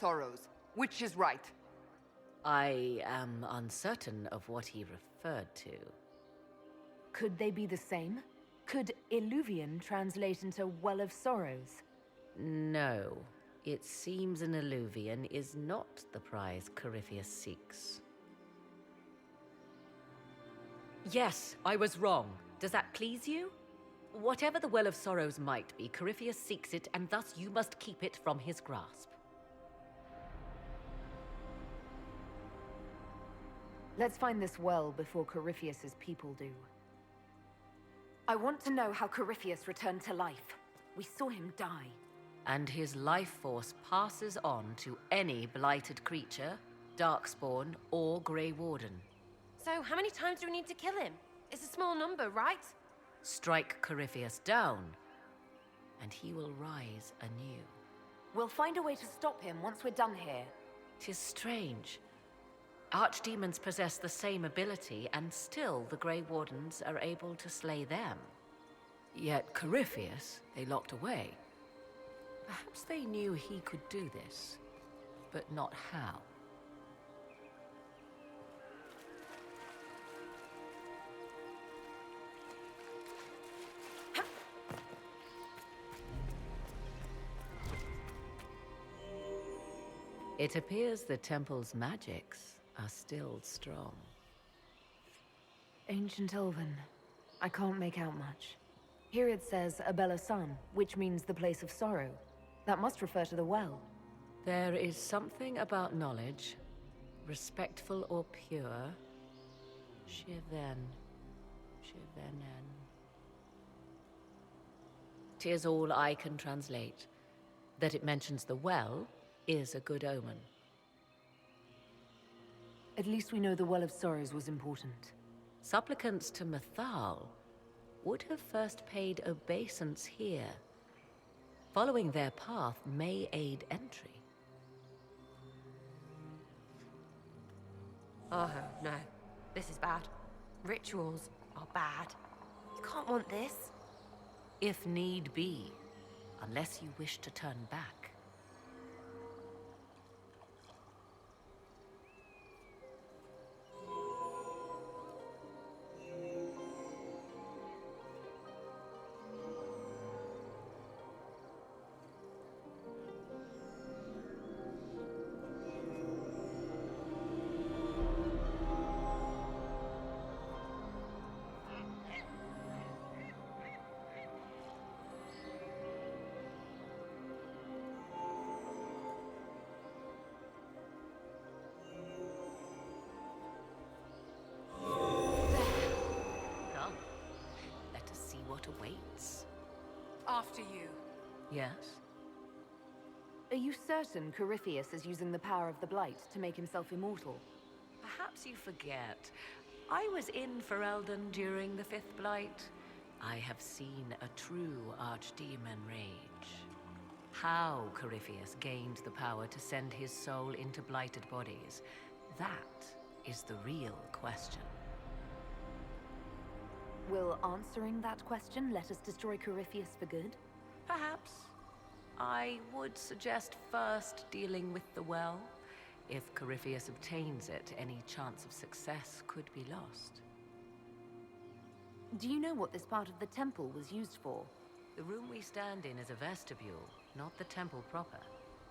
Sorrows. Which is right? I am uncertain of what he referred to. Could they be the same? Could Illuvian translate into Well of Sorrows? No. It seems an Illuvian is not the prize Corypheus seeks. Yes, I was wrong. Does that please you? Whatever the Well of Sorrows might be, Corypheus seeks it, and thus you must keep it from his grasp. Let's find this well before Corypheus's people do. I want to know how Corypheus returned to life. We saw him die. And his life force passes on to any blighted creature, darkspawn, or Grey Warden. So, how many times do we need to kill him? It's a small number, right? Strike Corypheus down, and he will rise anew. We'll find a way to stop him once we're done here. 'Tis strange. Archdemons possess the same ability, and still the Grey Wardens are able to slay them. Yet Corypheus they locked away. Perhaps they knew he could do this, but not how. It appears the temple's magics are still strong. Ancient Elven. I can't make out much. Here it says Abella Sun, which means the place of sorrow. That must refer to the well. There is something about knowledge, respectful or pure. Shiven. Shivenen. 'Tis all I can translate. That it mentions the well is a good omen. At least we know the Well of Sorrows was important. Supplicants to Mythal would have first paid obeisance here. Following their path may aid entry. Oh, no. This is bad. Rituals are bad. You can't want this. If need be, unless you wish to turn back. Awaits. After you. Yes? Are you certain Corypheus is using the power of the Blight to make himself immortal? Perhaps you forget. I was in Ferelden during the Fifth Blight. I have seen a true archdemon rage. How Corypheus gained the power to send his soul into blighted bodies, that is the real question. Will answering that question let us destroy Corypheus for good? Perhaps. I would suggest first dealing with the well. If Corypheus obtains it, any chance of success could be lost. Do you know what this part of the temple was used for? The room we stand in is a vestibule, not the temple proper.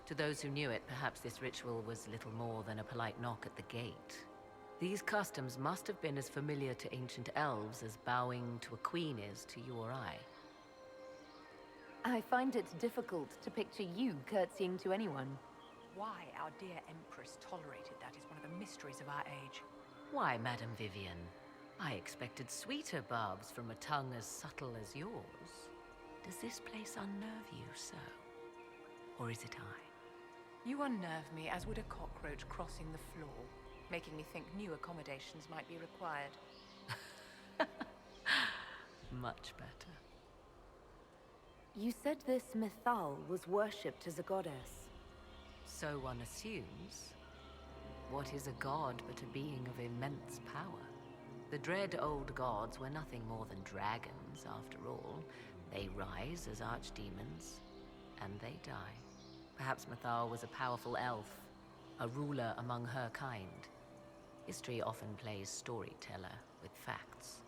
To those who knew it, perhaps this ritual was little more than a polite knock at the gate. These customs must have been as familiar to ancient elves as bowing to a queen is to you or I. I find it difficult to picture you curtsying to anyone. Why our dear Empress tolerated that is one of the mysteries of our age. Why, Madame Vivian? I expected sweeter barbs from a tongue as subtle as yours. Does this place unnerve you so? Or is it I? You unnerve me as would a cockroach crossing the floor, making me think new accommodations might be required. Much better. You said this Mythal was worshipped as a goddess. So one assumes. What is a god but a being of immense power? The dread old gods were nothing more than dragons, after all. They rise as archdemons, and they die. Perhaps Mythal was a powerful elf, a ruler among her kind. History often plays storyteller with facts.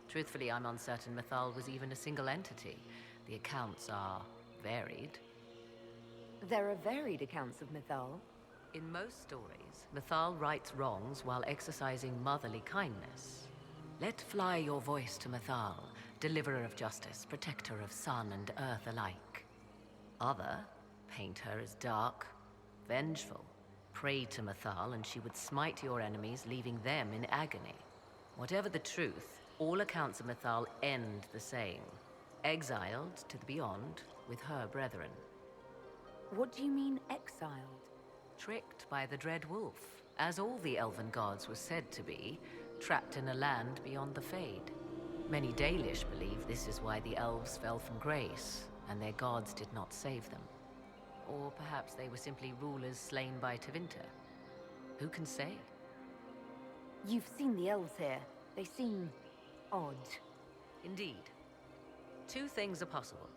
Truthfully, I'm uncertain Mythal was even a single entity. The accounts are varied. There are varied accounts of Mythal. In most stories, Mythal rights wrongs while exercising motherly kindness. Let fly your voice to Mythal, deliverer of justice, protector of sun and earth alike. Other paint her as dark, vengeful. Pray to Mythal and she would smite your enemies, leaving them in agony. Whatever the truth, all accounts of Mythal end the same. Exiled to the beyond with her brethren. What do you mean, exiled? Tricked by the Dread Wolf, as all the elven gods were said to be, trapped in a land beyond the Fade. Many Dalish believe this is why the elves fell from grace, and their gods did not save them. Or perhaps they were simply rulers slain by Tevinter. Who can say? You've seen the elves here. They seem odd. Indeed. Two things are possible.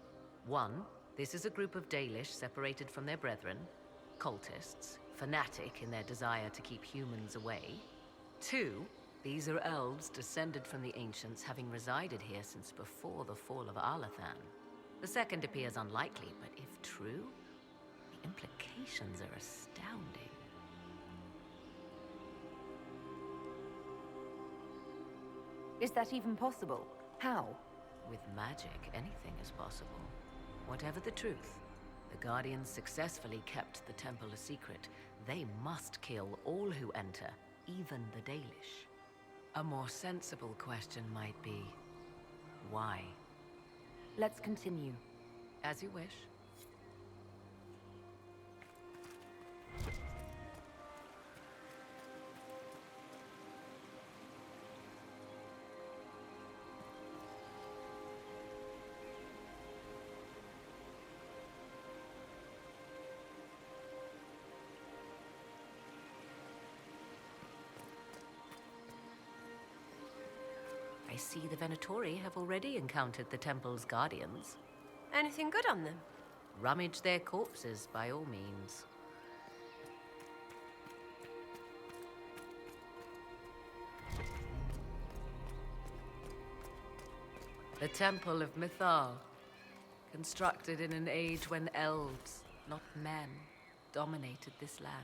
One, this is a group of Dalish separated from their brethren, cultists, fanatic in their desire to keep humans away. Two, these are elves descended from the ancients, having resided here since before the fall of Alathan. The second appears unlikely, but if true, the implications are astounding. Is that even possible? How? With magic, anything is possible. Whatever the truth, the Guardians successfully kept the temple a secret. They must kill all who enter, even the Dalish. A more sensible question might be, why? Let's continue. As you wish. I see the Venatori have already encountered the temple's guardians. Anything good on them? Rummage their corpses, by all means. The Temple of Mythal, constructed in an age when elves, not men, dominated this land.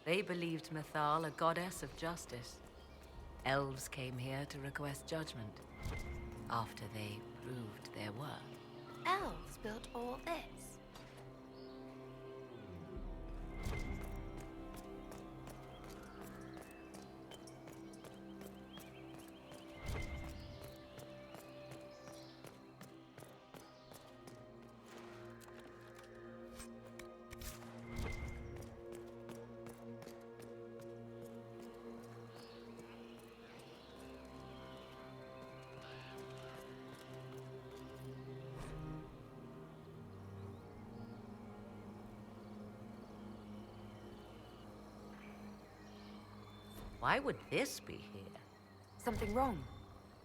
They believed Mythal a goddess of justice. Elves came here to request judgment, after they proved their worth. Elves built all this. Why would this be here? Something wrong?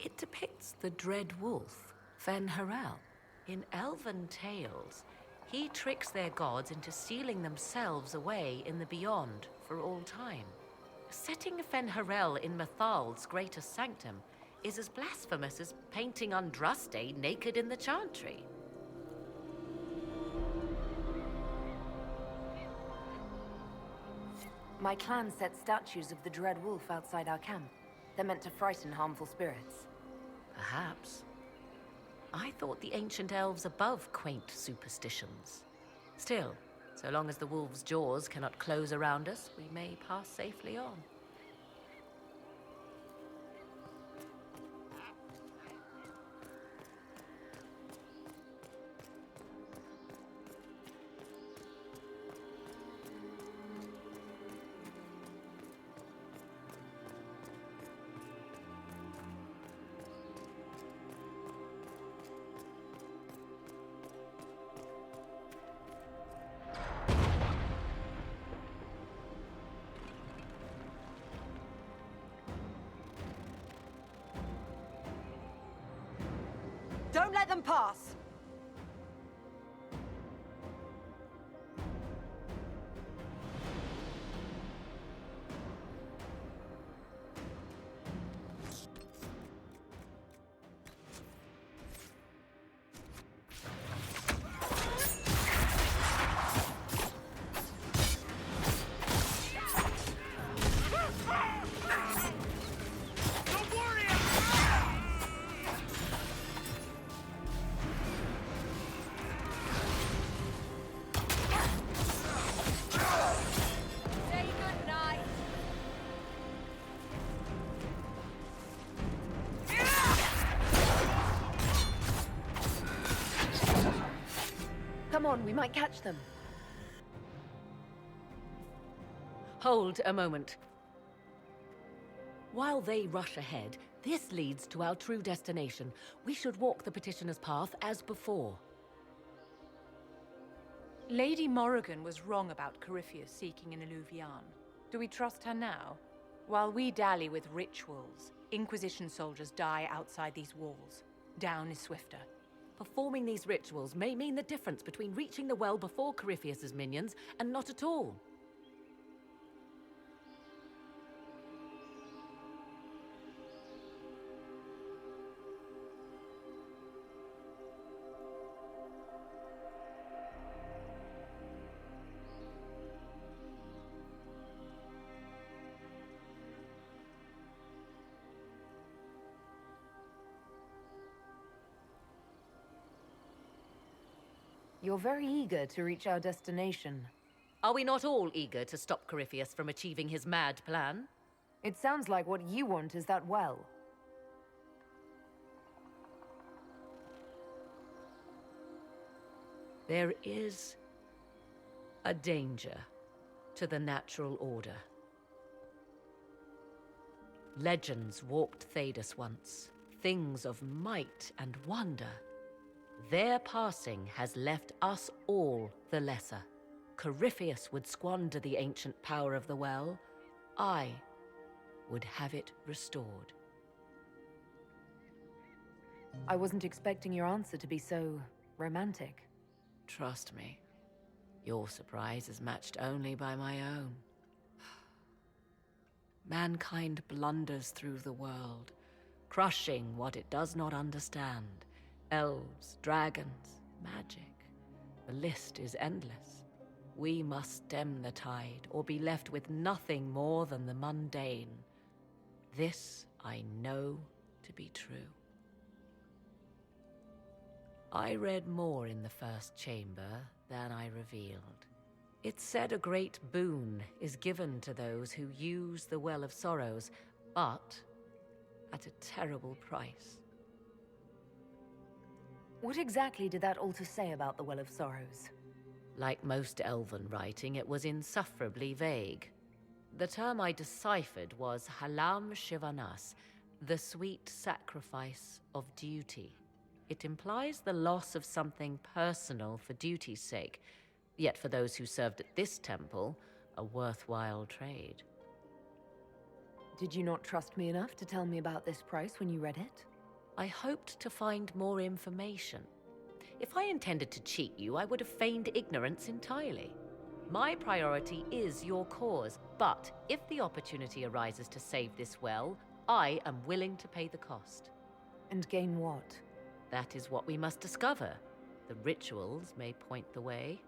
It depicts the Dread Wolf, Fen Harel. In elven tales, he tricks their gods into sealing themselves away in the beyond for all time. Setting Fen Harel in Mythal's greatest sanctum is as blasphemous as painting Andraste naked in the chantry. My clan set statues of the Dread Wolf outside our camp. They're meant to frighten harmful spirits. Perhaps. I thought the ancient elves above quaint superstitions. Still, so long as the wolf's jaws cannot close around us, we may pass safely on. Don't let them pass! Come on, we might catch them. Hold a moment. While they rush ahead, this leads to our true destination. We should walk the petitioner's path as before. Lady Morrigan was wrong about Corypheus seeking an Illuvian. Do we trust her now? While we dally with rituals, Inquisition soldiers die outside these walls. Down is swifter. Performing these rituals may mean the difference between reaching the well before Corypheus's minions and not at all. You're very eager to reach our destination. Are we not all eager to stop Corypheus from achieving his mad plan? It sounds like what you want is that well. There is a danger to the natural order. Legends walked Thedas once, things of might and wonder. Their passing has left us all the lesser. Corypheus would squander the ancient power of the well. I would have it restored. I wasn't expecting your answer to be so romantic. Trust me, your surprise is matched only by my own. Mankind blunders through the world, crushing what it does not understand. Elves, dragons, magic. The list is endless. We must stem the tide, or be left with nothing more than the mundane. This I know to be true. I read more in the first chamber than I revealed. It said a great boon is given to those who use the Well of Sorrows, but at a terrible price. What exactly did that altar say about the Well of Sorrows? Like most elven writing, it was insufferably vague. The term I deciphered was Halam Shivanas, the sweet sacrifice of duty. It implies the loss of something personal for duty's sake, yet for those who served at this temple, a worthwhile trade. Did you not trust me enough to tell me about this price when you read it? I hoped to find more information. If I intended to cheat you, I would have feigned ignorance entirely. My priority is your cause, but if the opportunity arises to save this well, I am willing to pay the cost. And gain what? That is what we must discover. The rituals may point the way.